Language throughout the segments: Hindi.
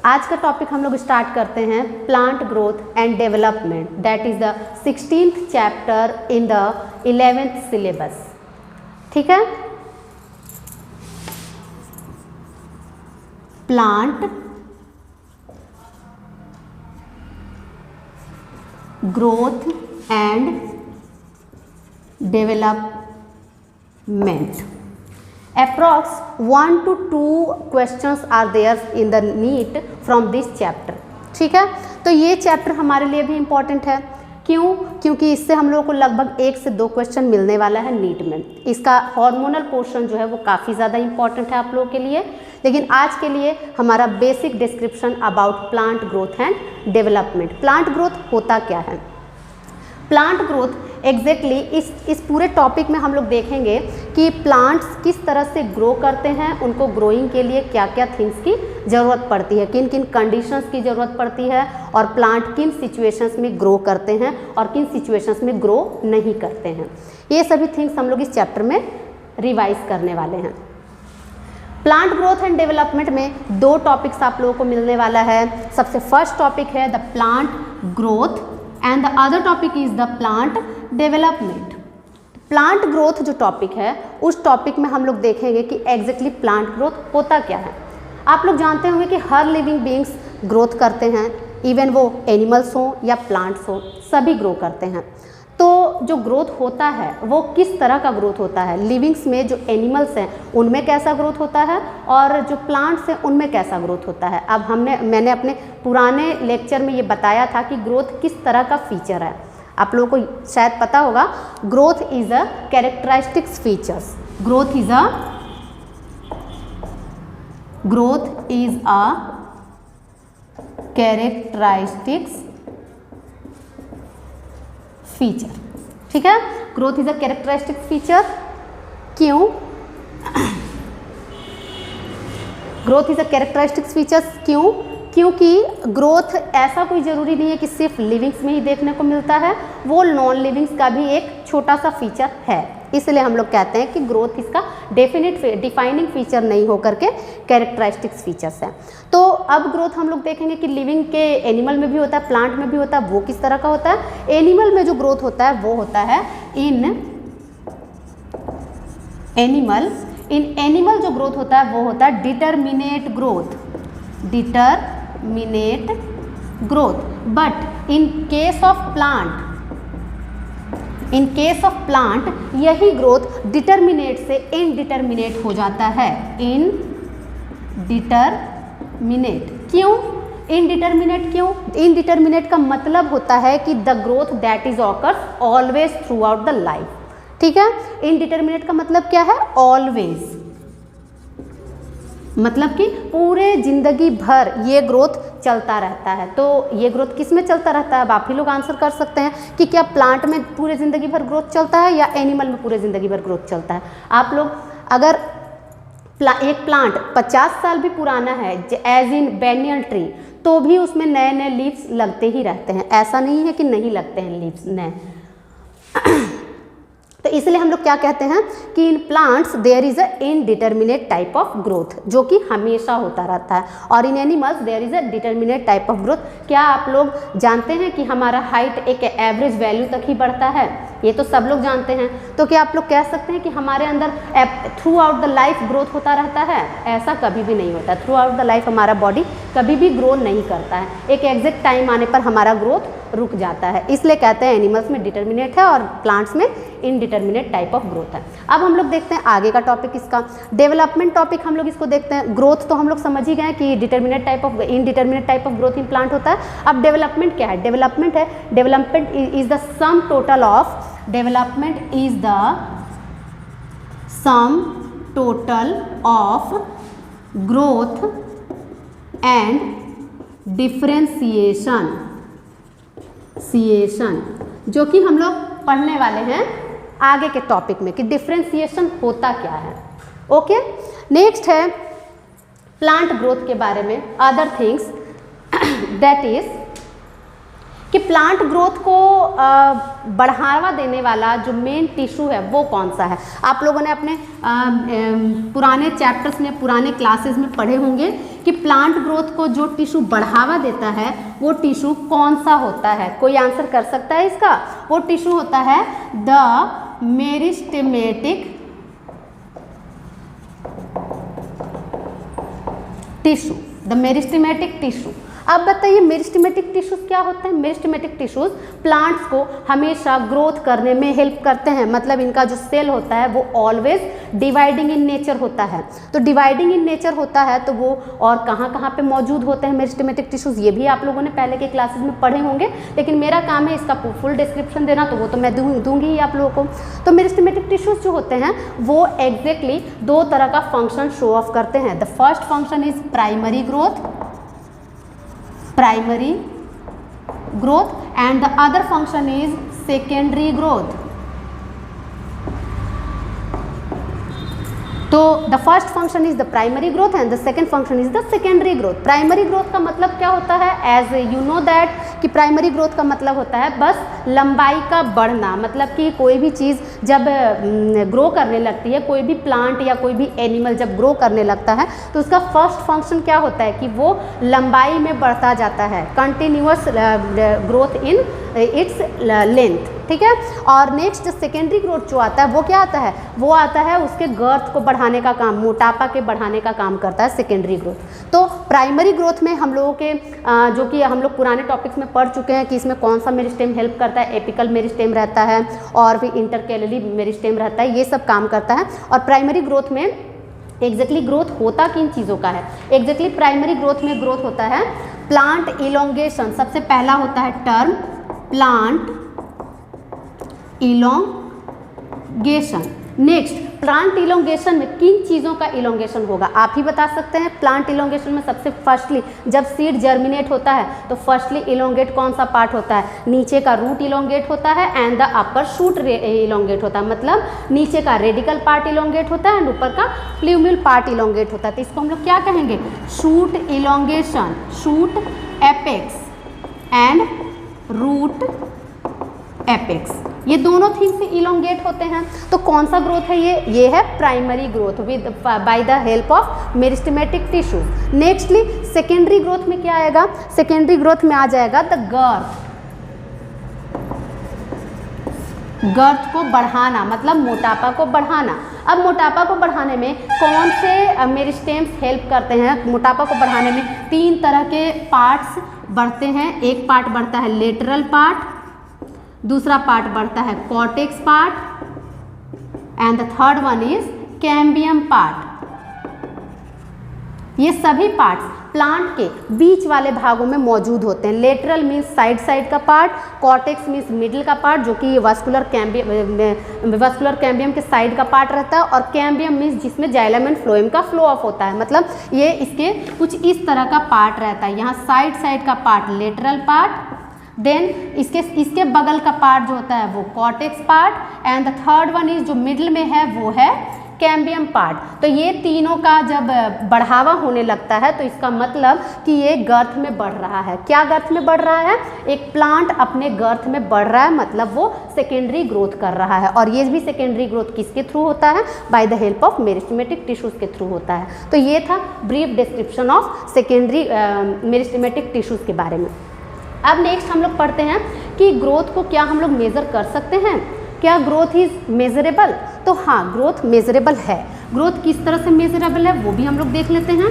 आज का टॉपिक हम लोग स्टार्ट करते हैं plant growth and development, that is the 16th chapter in the 11th syllabus. ठीक है, plant growth and development, approx 1 to 2 questions are there in the NEET from this chapter। ठीक है, तो ये चैप्टर हमारे लिए भी इम्पॉर्टेंट है। क्यों? क्योंकि इससे हम लोगों को लगभग 1 से 2 क्वेश्चन मिलने वाला है नीट में। इसका हार्मोनल पोर्शन जो है वो काफ़ी ज़्यादा इम्पॉर्टेंट है आप लोगों के लिए। लेकिन आज के लिए हमारा basic description about plant growth and development. Plant growth होता क्या है? प्लांट ग्रोथ एग्जैक्टली इस पूरे टॉपिक में हम लोग देखेंगे कि प्लांट्स किस तरह से ग्रो करते हैं, उनको ग्रोइंग के लिए क्या क्या थिंग्स की ज़रूरत पड़ती है, किन किन कंडीशंस की ज़रूरत पड़ती है, और प्लांट किन सिचुएशंस में ग्रो करते हैं और किन सिचुएशंस में ग्रो नहीं करते हैं। ये सभी थिंग्स हम लोग इस चैप्टर में रिवाइज करने वाले हैं। प्लांट ग्रोथ एंड डेवलपमेंट में 2 टॉपिक्स आप लोगों को मिलने वाला है। सबसे फर्स्ट टॉपिक है the plant growth and the other topic is the plant development. Plant growth जो टॉपिक है उस टॉपिक में हम लोग देखेंगे कि एग्जैक्टली प्लांट ग्रोथ होता क्या है। आप लोग जानते होंगे कि हर लिविंग बीइंग्स ग्रोथ करते हैं, इवन वो एनिमल्स हों या प्लांट्स हों, सभी ग्रो करते हैं। तो जो ग्रोथ होता है वो किस तरह का ग्रोथ होता है, लिविंग्स में जो एनिमल्स हैं उनमें कैसा ग्रोथ होता है और जो प्लांट्स हैं उनमें कैसा ग्रोथ होता है। अब मैंने अपने पुराने लेक्चर में ये बताया था कि ग्रोथ किस तरह का फीचर है। आप लोगों को शायद पता होगा, growth is a characteristics features. Growth is a characteristics feature. ठीक है, growth is a characteristics feature. क्यों? Growth is a characteristics features क्यों? क्योंकि ग्रोथ ऐसा कोई ज़रूरी नहीं है कि सिर्फ लिविंग्स में ही देखने को मिलता है, वो नॉन लिविंग्स का भी एक छोटा सा फीचर है। इसलिए हम लोग कहते हैं कि ग्रोथ इसका डेफिनेट डिफाइनिंग फीचर नहीं होकर के कैरेक्टरिस्टिक्स फीचर्स है। तो अब ग्रोथ हम लोग देखेंगे कि लिविंग के एनिमल में भी होता है, प्लांट में भी होता है। वो किस तरह का होता है? एनिमल में जो ग्रोथ होता है वो होता है इन एनिमल जो ग्रोथ होता है वो होता है determinate growth, but in case of plant यही ग्रोथ डिटरमिनेट से इनडिटरमिनेट हो जाता है। इनडिटरमिनेट क्यों? इनडिटरमिनेट क्यों? इनडिटरमिनेट का मतलब होता है कि the growth that is occurs always through out the life. ठीक है, इनडिटरमिनेट का मतलब क्या है? ऑलवेज, मतलब कि पूरे जिंदगी भर ये ग्रोथ चलता रहता है। तो ये ग्रोथ किस में चलता रहता है? अब आप ही लोग आंसर कर सकते हैं कि क्या प्लांट में पूरे ज़िंदगी भर ग्रोथ चलता है या एनिमल में पूरे ज़िंदगी भर ग्रोथ चलता है। आप लोग अगर एक प्लांट 50 साल भी पुराना है, एज इन बैनियन ट्री, तो भी उसमें नए नए लीव्स लगते ही रहते हैं। ऐसा नहीं है कि नहीं लगते हैं लीव्स नए। तो इसलिए हम लोग क्या कहते हैं कि in plants there is a indeterminate type of growth, जो कि हमेशा होता रहता है, और in animals there is a determinate type of growth. क्या आप लोग जानते हैं कि हमारा हाइट एक एवरेज वैल्यू तक ही बढ़ता है? ये तो सब लोग जानते हैं। तो क्या आप लोग कह सकते हैं कि हमारे अंदर through out the life growth होता रहता है? ऐसा कभी भी नहीं होता। थ्रू आउट द लाइफ हमारा बॉडी कभी भी ग्रो नहीं करता है, एक एग्जैक्ट टाइम आने पर हमारा ग्रोथ रुक जाता है। इसलिए कहते हैं एनिमल्स में डिटरमिनेट है और प्लांट्स में इनडिटरमिनेट टाइप ऑफ ग्रोथ है। अब हम लोग देखते हैं आगे का टॉपिक, इसका डेवलपमेंट टॉपिक हम लोग इसको देखते हैं। ग्रोथ तो हम लोग समझ ही गए कि determinate type of indeterminate type of growth in plant होता है। अब डेवलपमेंट क्या है? Development is the sum total of growth and differentiation, जो कि हम लोग पढ़ने वाले हैं आगे के टॉपिक में कि डिफरेंशिएशन होता क्या है। ओके, नेक्स्ट है प्लांट ग्रोथ के बारे में अदर थिंग्स, दैट इज कि प्लांट ग्रोथ को बढ़ावा देने वाला जो मेन टिश्यू है वो कौन सा है। आप लोगों ने अपने पुराने चैप्टर्स में, पुराने क्लासेस में पढ़े होंगे कि प्लांट ग्रोथ को जो टिश्यू बढ़ावा देता है वो टिश्यू कौन सा होता है। कोई आंसर कर सकता है इसका? वो टिश्यू होता है the meristematic tissue, the meristematic tissue. अब बताइए मेरिस्टेमेटिक टिश्यूज क्या होते हैं? मेरिस्टेमेटिक टिश्यूज प्लांट्स को हमेशा ग्रोथ करने में हेल्प करते हैं, मतलब इनका जो सेल होता है वो ऑलवेज डिवाइडिंग इन नेचर होता है। तो डिवाइडिंग इन नेचर होता है तो वो और कहाँ कहाँ पे मौजूद होते हैं मेरिस्टेमेटिक टिश्यूज, ये भी आप लोगों ने पहले के क्लासेस में पढ़े होंगे, लेकिन मेरा काम है इसका फुल डिस्क्रिप्शन देना, तो वो तो मैं दूंगी ही आप लोगों को। तो मेरिस्टेमेटिक टिश्यूज जो होते हैं वो एग्जैक्टली दो तरह का फंक्शन शो ऑफ करते हैं। The first function is primary growth and the other function is secondary growth. तो the first function is the primary growth and the second function is the secondary growth. Primary growth का मतलब क्या होता है? एज यू नो दैट कि प्राइमरी ग्रोथ का मतलब होता है बस लंबाई का बढ़ना, मतलब कि कोई भी चीज़ जब ग्रो करने लगती है, कोई भी प्लांट या कोई भी एनिमल जब ग्रो करने लगता है तो उसका फर्स्ट फंक्शन क्या होता है कि वो लंबाई में बढ़ता जाता है, continuous growth in its length, ठीक है। और नेक्स्ट सेकेंडरी ग्रोथ जो आता है वो क्या आता है? वो आता है उसके गर्थ को बढ़ाने का काम, मोटापा के बढ़ाने का काम करता है सेकेंडरी ग्रोथ। तो प्राइमरी ग्रोथ में हम लोगों के जो कि हम लोग पुराने टॉपिक्स में पढ़ चुके हैं कि इसमें कौन सा मेरिस्टेम हेल्प करता है, एपिकल मेरिस्टेम रहता है और भी इंटरकेलरी मेरिस्टेम रहता है, ये सब काम करता है। और प्राइमरी ग्रोथ में एग्जैक्टली ग्रोथ होता किन चीज़ों का है? एग्जैक्टली प्राइमरी ग्रोथ में ग्रोथ होता है प्लांट इलोंगेशन, सबसे पहला होता है term plant elongation. Next plant elongation में किन चीज़ों का इलोंगेशन होगा? आप ही बता सकते हैं। प्लांट इलोंगेशन में सबसे फर्स्टली जब सीड जर्मिनेट होता है तो फर्स्टली इलोंगेट कौन सा पार्ट होता है? नीचे का रूट इलोंगेट होता है and the upper shoot elongate होता है, मतलब नीचे का रेडिकल पार्ट इलोंगेट होता है एंड ऊपर का प्ल्यूम्यूल पार्ट इलोंगेट होता है। तो इसको हम लोग क्या कहेंगे? Shoot elongation, shoot apex and root apex, ये दोनों थिंग से इलोंगेट होते हैं। तो कौन सा ग्रोथ है ये है primary growth with by the help of meristematic tissues. Nextly secondary growth में क्या आएगा? सेकेंडरी ग्रोथ में आ जाएगा द गर्थ को बढ़ाना, मतलब मोटापा को बढ़ाना। अब मोटापा को बढ़ाने में कौन से मेरिस्टेम्स हेल्प करते हैं? मोटापा को बढ़ाने में तीन तरह के पार्ट्स बढ़ते हैं। एक पार्ट बढ़ता है लेटरल पार्ट, दूसरा पार्ट बढ़ता है cortex part and the third one is cambium part. ये सभी पार्ट्स प्लांट के बीच वाले भागों में मौजूद होते हैं। लेटरल मीन्स साइड का पार्ट, कॉर्टेक्स मीन्स मिडिल का पार्ट जो कि वास्कुलर कैम्बियम के साइड का पार्ट रहता है, और कैम्बियम मीन्स जिसमें जाइलम एंड फ्लोएम का फ्लो ऑफ होता है, मतलब ये इसके कुछ इस तरह का पार्ट रहता है। यहाँ साइड का पार्ट लेटरल पार्ट, देन इसके बगल का पार्ट जो होता है वो cortex part and the third one is जो मिडिल में है वो है कैम्बियम पार्ट। तो ये तीनों का जब बढ़ावा होने लगता है तो इसका मतलब कि ये गर्थ में बढ़ रहा है। क्या गर्थ में बढ़ रहा है? एक प्लांट अपने गर्थ में बढ़ रहा है, मतलब वो सेकेंडरी ग्रोथ कर रहा है। और ये भी सेकेंडरी ग्रोथ किसके थ्रू होता है? By the help of meristematic tissues के थ्रू होता है। तो ये था brief description of secondary meristematic tissues के बारे में। अब नेक्स्ट हम लोग पढ़ते हैं कि ग्रोथ को क्या हम लोग मेज़र कर सकते हैं? क्या ग्रोथ इज मेजरेबल? तो हाँ, ग्रोथ मेजरेबल है। ग्रोथ किस तरह से मेजरेबल है वो भी हम लोग देख लेते हैं।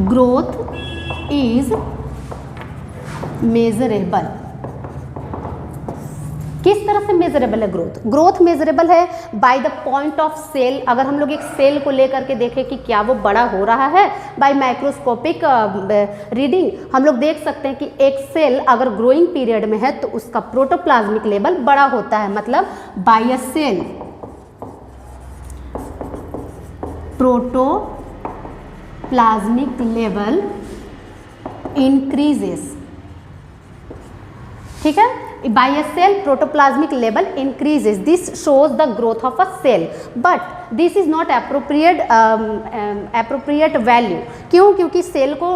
Growth is measurable. किस तरह से मेजरेबल है ग्रोथ? ग्रोथ मेजरेबल है by the point of cell. अगर हम लोग एक सेल को लेकर के देखें कि क्या वो बड़ा हो रहा है, बाय माइक्रोस्कोपिक रीडिंग हम लोग देख सकते हैं कि एक सेल अगर ग्रोइंग पीरियड में है तो उसका प्रोटोप्लाज्मिक लेवल बड़ा होता है, मतलब बाय अ सेल प्रोटोप्लाज्मिक लेवल इंक्रीजेस ठीक है। by a cell protoplasmic level increases, this shows the growth of a cell but this is not appropriate value। क्यों? क्योंकि सेल को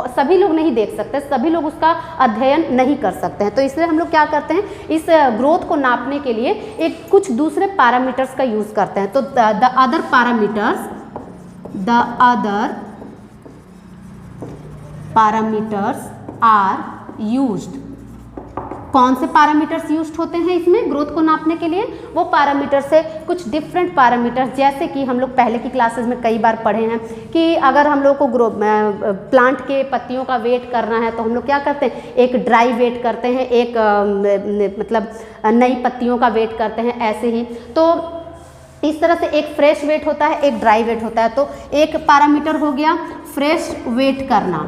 सभी लोग नहीं देख सकते, सभी लोग उसका अध्ययन नहीं कर सकते हैं, तो इसलिए हम लोग क्या करते हैं, इस ग्रोथ को नापने के लिए एक कुछ दूसरे पैरामीटर्स का यूज करते हैं। तो the other parameters are used. कौन से पैरामीटर्स यूज्ड होते हैं इसमें ग्रोथ को नापने के लिए? वो पैरामीटर से कुछ डिफरेंट पैरामीटर्स, जैसे कि हम लोग पहले की क्लासेस में कई बार पढ़े हैं कि अगर हम लोग को प्लांट के पत्तियों का वेट करना है तो हम लोग क्या करते हैं, एक ड्राई वेट करते हैं, एक मतलब नई पत्तियों का वेट करते हैं, ऐसे ही। तो इस तरह से एक फ्रेश वेट होता है, एक ड्राई वेट होता है। तो एक पैरामीटर हो गया फ्रेश वेट करना।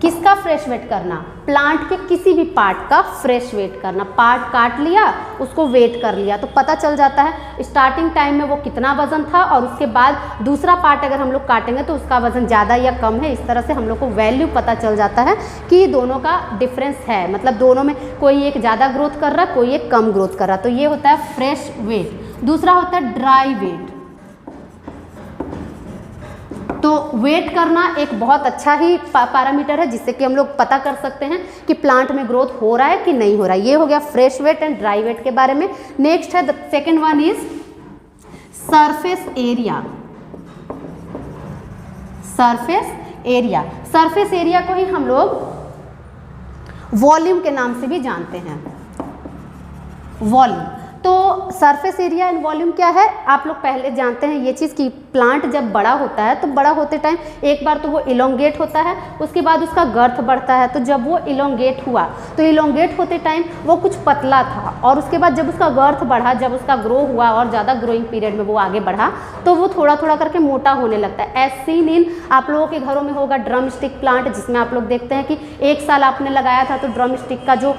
किसका फ्रेश वेट करना? प्लांट के किसी भी पार्ट का फ्रेश वेट करना। पार्ट काट लिया, उसको वेट कर लिया, तो पता चल जाता है स्टार्टिंग टाइम में वो कितना वजन था और उसके बाद दूसरा पार्ट अगर हम लोग काटेंगे तो उसका वजन ज़्यादा या कम है। इस तरह से हम लोग को वैल्यू पता चल जाता है कि दोनों का डिफरेंस है, मतलब दोनों में कोई एक ज़्यादा ग्रोथ कर रहा है, कोई एक कम ग्रोथ कर रहा है। तो ये होता है फ्रेश वेट। दूसरा होता है ड्राई वेट। तो वेट करना एक बहुत अच्छा ही पैरामीटर है जिससे कि हम लोग पता कर सकते हैं कि प्लांट में ग्रोथ हो रहा है कि नहीं हो रहा है। ये हो गया fresh weight and dry weight के बारे में। नेक्स्ट है the second one is surface area. Surface area, surface area को ही हम लोग वॉल्यूम के नाम से भी जानते हैं। वॉल्यूम, तो सरफेस एरिया एंड वॉल्यूम क्या है, आप लोग पहले जानते हैं ये चीज़ कि प्लांट जब बड़ा होता है तो बड़ा होते टाइम एक बार तो वो इलोंगेट होता है, उसके बाद उसका गर्थ बढ़ता है। तो जब वो इलोंगेट हुआ तो इलोंगेट होते टाइम वो कुछ पतला था और उसके बाद जब उसका गर्थ बढ़ा, जब उसका ग्रो हुआ और ज़्यादा ग्रोइंग पीरियड में वो आगे बढ़ा तो वो थोड़ा थोड़ा करके मोटा होने लगता है। एज सीन इन आप लोगों के घरों में होगा ड्रम स्टिक प्लांट, जिसमें आप लोग देखते हैं कि एक साल आपने लगाया था तो ड्रम स्टिक का जो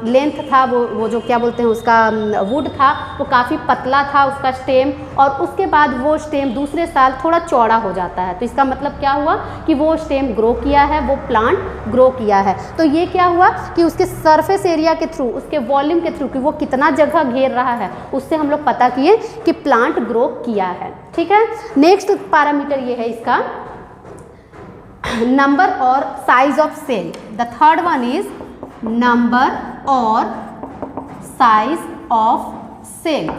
लेंथ था वो जो क्या बोलते हैं उसका वुड था वो काफ़ी पतला था उसका स्टेम, और उसके बाद वो स्टेम दूसरे साल थोड़ा चौड़ा हो जाता है। तो इसका मतलब क्या हुआ कि वो स्टेम ग्रो किया है, वो प्लांट ग्रो किया है। तो ये क्या हुआ कि उसके सरफेस एरिया के थ्रू, उसके वॉल्यूम के थ्रू कि वो कितना जगह घेर रहा है, उससे हम लोग पता किए कि प्लांट ग्रो किया है। ठीक है। नेक्स्ट पैरामीटर ये है इसका नंबर और size of cell. The third one is number और साइज ऑफ सेल।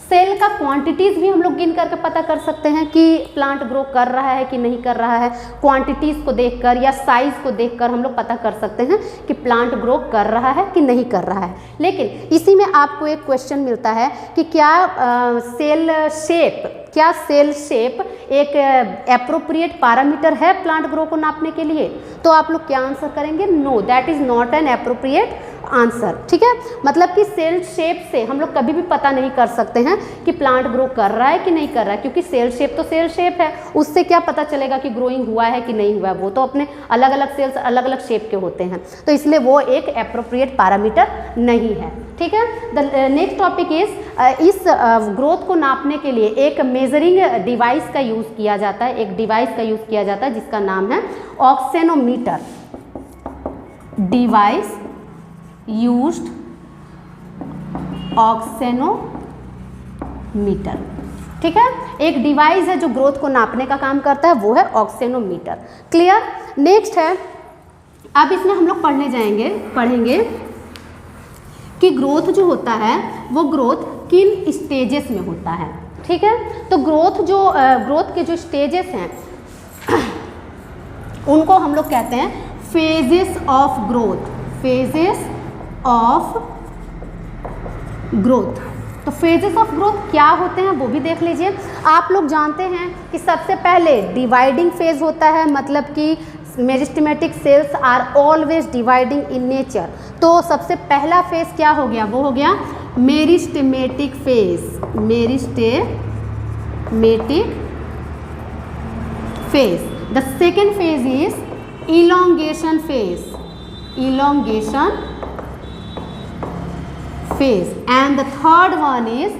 सेल का क्वांटिटीज़ भी हम लोग गिन करके पता कर सकते हैं कि प्लांट ग्रो कर रहा है कि नहीं कर रहा है। क्वांटिटीज़ को देखकर या साइज़ को देखकर हम लोग पता कर सकते हैं कि प्लांट ग्रो कर रहा है कि नहीं कर रहा है। लेकिन इसी में आपको एक क्वेश्चन मिलता है कि क्या सेल शेप एक एप्रोप्रिएट पैरामीटर है प्लांट ग्रो को नापने के लिए? तो आप लोग क्या आंसर करेंगे? No, that is not an appropriate answer. ठीक है, मतलब कि सेल शेप से हम लोग कभी भी पता नहीं कर सकते हैं कि प्लांट ग्रो कर रहा है कि नहीं कर रहा है, क्योंकि सेल शेप तो सेल शेप है, उससे क्या पता चलेगा कि ग्रोइंग हुआ है कि नहीं हुआ है? वो तो अपने अलग अलग सेल्स अलग अलग शेप के होते हैं, तो इसलिए वो एक एप्रोप्रिएट पैरामीटर नहीं है। ठीक है। द नेक्स्ट टॉपिक इज इस ग्रोथ को नापने के लिए एक मेजरिंग डिवाइस का यूज़ किया जाता है, एक डिवाइस का यूज़ किया जाता है जिसका नाम है ऑक्सेनोमीटर। Device used ऑक्सेनोमीटर। ठीक है, एक डिवाइस है जो ग्रोथ को नापने का काम करता है, वो है ऑक्सेनोमीटर। क्लियर। नेक्स्ट है, अब इसमें हम लोग पढ़ेंगे कि ग्रोथ जो होता है वो ग्रोथ किन स्टेजेस में होता है। ठीक है, तो ग्रोथ के जो स्टेजेस हैं उनको हम लोग कहते हैं phases of growth. Phases of growth. तो फेजेस ऑफ ग्रोथ क्या होते हैं वो भी देख लीजिए। आप लोग जानते हैं कि सबसे पहले डिवाइडिंग फेज होता है, मतलब कि meristematic cells are always dividing in nature. तो सबसे पहला फेज क्या हो गया? वो हो गया meristematic phase. Meristematic phase. The second phase is elongation phase. Elongation phase, and the third one is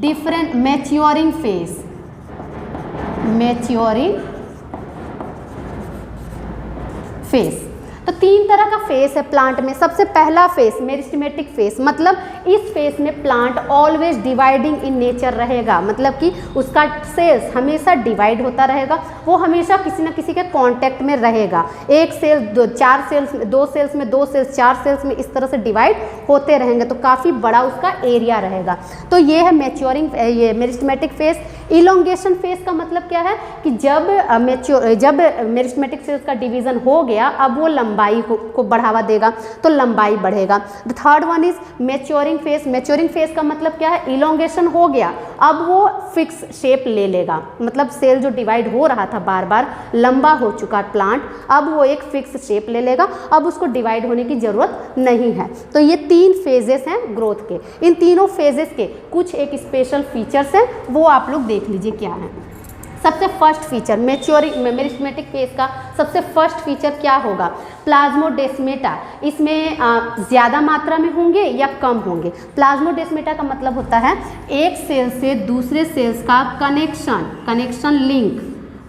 different maturing phase. Maturing phase. तो तो 3 तरह का फेस है प्लांट में। सबसे पहला फेस मेरिस्टेमेटिक फेस, मतलब इस फेस में plant always dividing in nature रहेगा, मतलब कि उसका सेल्स हमेशा डिवाइड होता रहेगा, वो हमेशा किसी न किसी के कांटेक्ट में रहेगा। एक सेल 4 सेल्स में 2 सेल्स में 2 सेल्स 4 सेल्स में इस तरह से डिवाइड होते रहेंगे, तो काफ़ी बड़ा उसका एरिया रहेगा। तो ये है मैच्योरिंग ये मेरिस्टेमेटिक फेस। इलोंगेशन फेस का मतलब क्या है कि जब मेरिस्टेमेटिक सेल्स का डिवीजन हो गया, अब वो लंबाई को बढ़ावा देगा, तो लंबाई बढ़ेगा। The third one is maturing face. Maturing face का मतलब क्या है, इलोंगेशन हो गया, अब वो फिक्स शेप ले लेगा, मतलब सेल जो डिवाइड हो रहा था बार बार, लंबा हो चुका प्लांट, अब वो एक फिक्स शेप ले लेगा, अब उसको डिवाइड होने की ज़रूरत नहीं है। तो ये 3 फेजेस हैं ग्रोथ के। इन तीनों फेजेस के कुछ एक स्पेशल फीचर्स हैं, वो आप लोग देख लीजिए क्या है। सबसे फर्स्ट फीचर मेरिस्टेमेटिक फेस का सबसे फर्स्ट फीचर क्या होगा, प्लाज्मोडेस्मेटा। इसमें ज़्यादा मात्रा में होंगे या कम होंगे। प्लाज्मोडेस्मेटा का मतलब होता है एक सेल से दूसरे सेल्स का कनेक्शन लिंक।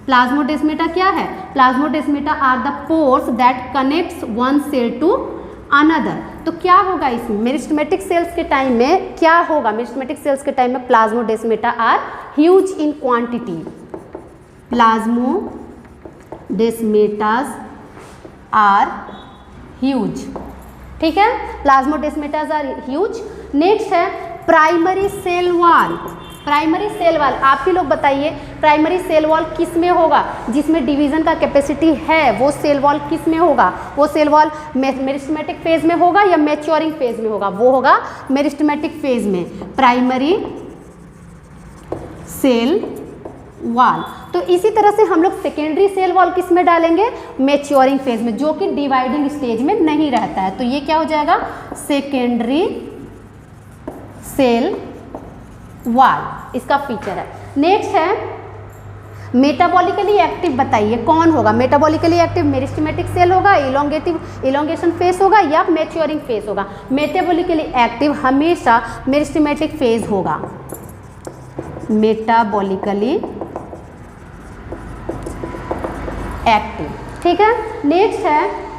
प्लाज्मोडेस्मेटा क्या है, plasmodesmata are the pores that connects one cell to another. तो क्या होगा इसमें मेरिस्टेमेटिक सेल्स के टाइम में क्या होगा, मेरिस्टेमेटिक सेल्स के टाइम में plasmodesmata are huge in quantity. Plasmodesmatas are huge, ठीक है, प्लाज्मोडेस्मेटास आर ह्यूज। नेक्स्ट है primary cell wall. Primary cell wall, आप ही लोग बताइए प्राइमरी सेल वॉल किस में होगा, जिसमें डिवीजन का कैपेसिटी है, वो सेल वॉल किस में होगा, वो सेल वॉल मेरिस्टेमेटिक फेज में होगा या मैच्योरिंग फेज में होगा, वो होगा मेरिस्टेमेटिक फेज में, प्राइमरी सेल वॉल। तो इसी तरह से हम लोग सेकेंडरी सेल वॉल किस में डालेंगे, मैच्योरिंग फेज में, जो कि डिवाइडिंग स्टेज में नहीं रहता है। तो ये क्या हो जाएगा, सेकेंडरी सेल वॉल, इसका फीचर है। नेक्स्ट है मेटाबॉलिकली एक्टिव। बताइए कौन होगा मेटाबॉलिकली एक्टिव, मेरिस्टेमेटिक सेल होगा, इलोंगेशन फेस होगा या मैच्योरिंग फेस होगा। मेटाबॉलिकली एक्टिव हमेशा मेरिस्टेमेटिक फेज होगा, मेटाबॉलिकली एक्टिव, ठीक है। नेक्स्ट है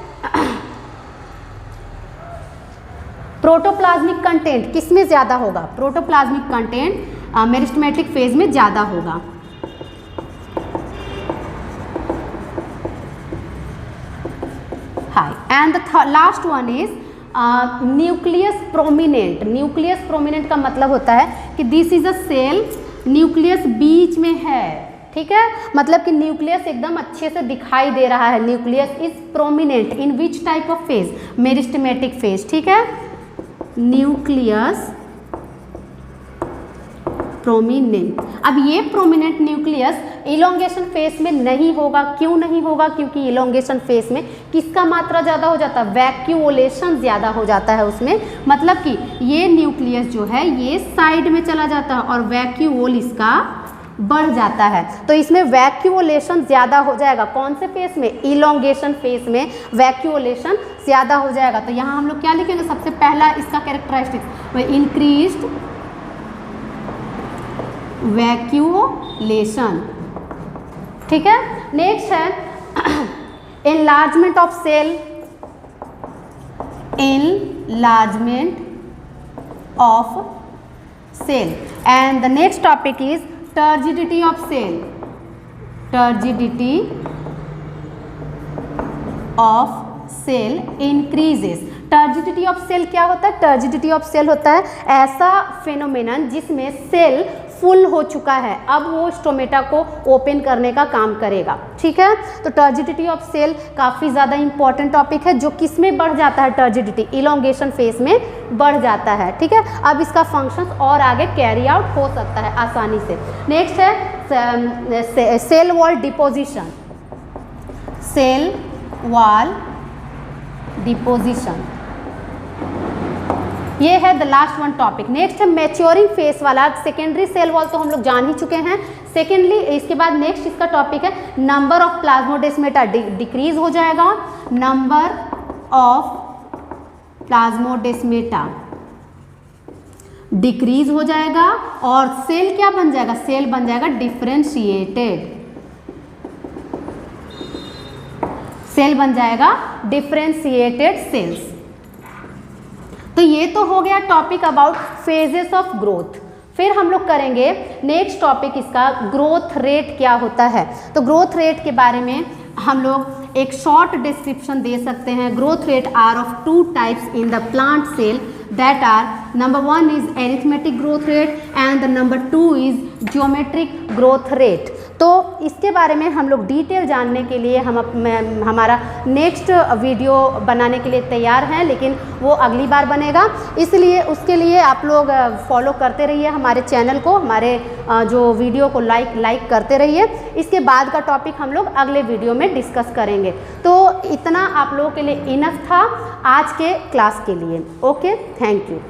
प्रोटोप्लाज्मिक कंटेंट, किसमें ज़्यादा होगा, प्रोटोप्लाज्मिक कंटेंट मेरिस्टेमेटिक फेज में ज़्यादा होगा। High and the last one is nucleus prominent. Nucleus prominent का मतलब होता है कि this is a cell, nucleus बीच में है, ठीक है, मतलब कि न्यूक्लियस एकदम अच्छे से दिखाई दे रहा है। Nucleus is prominent in which type of phase, meristematic phase, ठीक है। न्यूक्लियस प्रोमिनेंट, अब ये प्रोमिनेंट न्यूक्लियस इलोंगेशन फेस में नहीं होगा। क्यों नहीं होगा, क्योंकि इलोंगेशन फेस में किसका मात्रा ज़्यादा हो जाता है, वैक्यूलेशन ज़्यादा हो जाता है उसमें, मतलब कि ये न्यूक्लियस जो है ये साइड में चला जाता है और वैक्यूल इसका बढ़ जाता है। तो इसमें वैक्यूलेशन ज़्यादा हो जाएगा, कौन से फेस में, इलोंगेशन फेस में वैक्यूलेशन ज़्यादा हो जाएगा। तो यहाँ हम लोग क्या लिखेंगे, सबसे पहला इसका कैरेक्टरिस्टिक्स इंक्रीज्ड वैक्यूलेशन, ठीक है। नेक्स्ट है enlargement of cell, enlargement of cell and the next topic is turgidity of cell, turgidity of cell increases। Turgidity of cell क्या होता है, टर्जिडिटी ऑफ सेल होता है ऐसा फेनोमेनन जिसमें सेल फुल हो चुका है, अब वो स्टोमेटा को ओपन करने का काम करेगा, ठीक है। तो टर्जिडिटी ऑफ सेल काफ़ी ज़्यादा इंपॉर्टेंट टॉपिक है, जो किस में बढ़ जाता है, टर्जिडिटी इलोंगेशन फेज में बढ़ जाता है, ठीक है। अब इसका फंक्शन और आगे कैरी आउट हो सकता है आसानी से। नेक्स्ट है cell wall deposition, cell wall deposition, ये है the last one topic. Next है मैच्योरिंग फेस वाला, सेकेंडरी सेल वॉल तो हम लोग जान ही चुके हैं। सेकेंडली इसके बाद नेक्स्ट इसका टॉपिक है नंबर ऑफ प्लाज्मोडेस्मेटा डिक्रीज हो जाएगा, नंबर ऑफ प्लाज्मोडेस्मेटा डिक्रीज हो जाएगा और सेल क्या बन जाएगा, सेल बन जाएगा डिफरेंशिएटेड, सेल बन जाएगा डिफरेंशिएटेड सेल्स। तो ये तो हो गया topic about phases of growth. फिर हम लोग करेंगे नेक्स्ट टॉपिक इसका ग्रोथ रेट क्या होता है। तो ग्रोथ रेट के बारे में हम लोग एक शॉर्ट डिस्क्रिप्शन दे सकते हैं। Growth rate are of two types in the plant cell, that are number 1 is arithmetic growth rate and the number 2 is geometric growth rate. तो इसके बारे में हम लोग डिटेल जानने के लिए हमारा नेक्स्ट वीडियो बनाने के लिए तैयार हैं, लेकिन वो अगली बार बनेगा। इसलिए उसके लिए आप लोग फॉलो करते रहिए हमारे चैनल को, हमारे जो वीडियो को लाइक करते रहिए। इसके बाद का टॉपिक हम लोग अगले वीडियो में डिस्कस करेंगे। तो इतना आप लोगों के लिए इनफ था आज के क्लास के लिए। Okay, thank you.